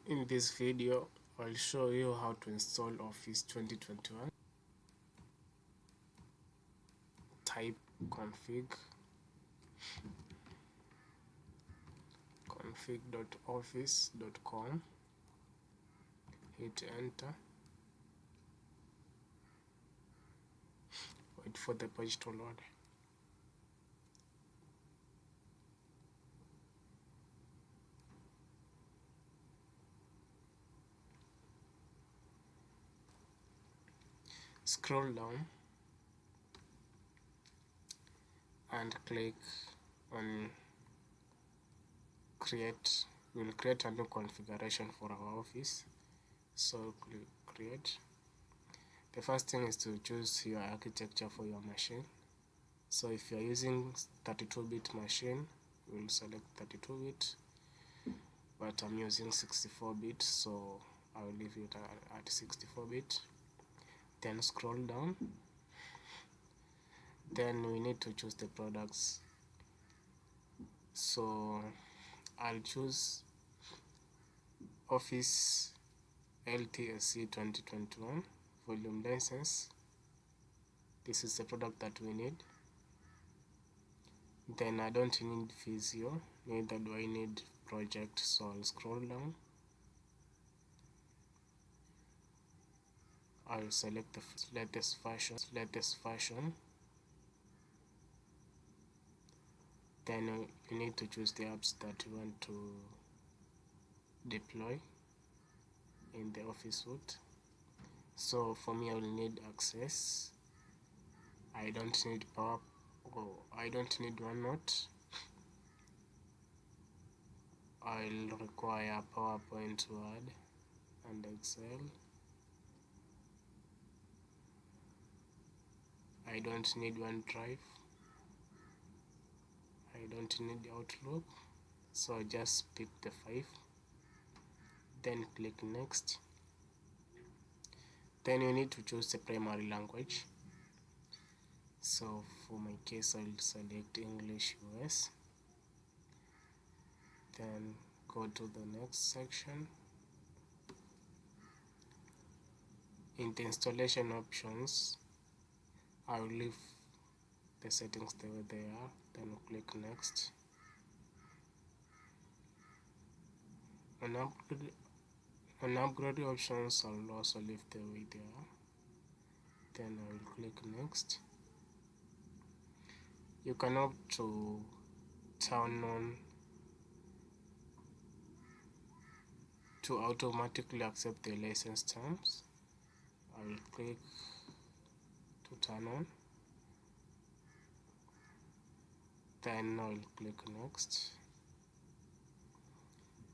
In this video, I'll show you how to install Office 2021. Type config.office.com, hit enter, wait for the page to load. Scroll down and click on create. We'll create a new configuration for our office, so click create. The first thing is to choose your architecture for your machine. So if you're using 32-bit machine, we'll select 32-bit, but I'm using 64-bit, so I'll leave it at 64-bit. Then scroll down. Then we need to choose the products. So I'll choose Office LTSC 2021 volume license. This is the product that we need. Then I don't need Visio, neither do I need project, so I'll scroll down. I'll select the latest version. Then you need to choose the apps that you want to deploy in the Office suite. So for me, I will need Access. I don't need I don't need OneNote. I'll require PowerPoint, Word, and Excel. I don't need OneDrive. I don't need Outlook, so just pick the 5. Then click next. Then you need to choose the primary language. So for my case, I'll select English US. Then go to the next section. In the installation options, I will leave the settings the way they are. Then click next. On upgrade options, I'll also leave the way they are. Then I will click next. You can opt to turn on to automatically accept the license terms. I will click to turn on. Then I will click next.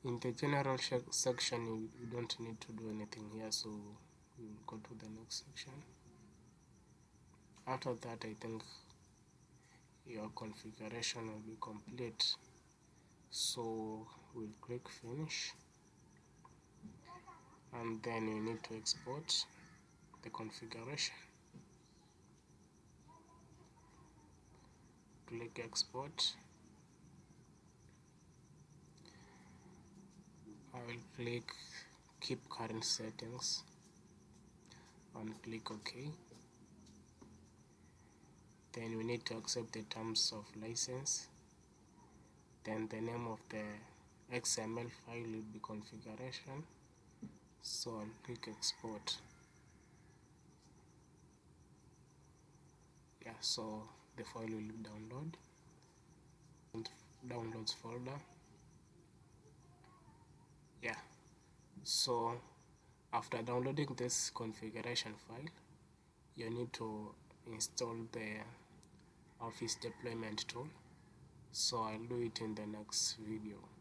In the general section, you don't need to do anything here, so we will go to the next section. After that, I think your configuration will be complete, so we'll click finish, and then you need to export the configuration. Click export. I will click keep current settings and click OK. Then we need to accept the terms of license. Then the name of the XML file will be configuration, so I'll click export. Yeah, so the file will download. Downloads folder. Yeah, so after downloading this configuration file, you need to install the Office deployment tool, so I'll do it in the next video.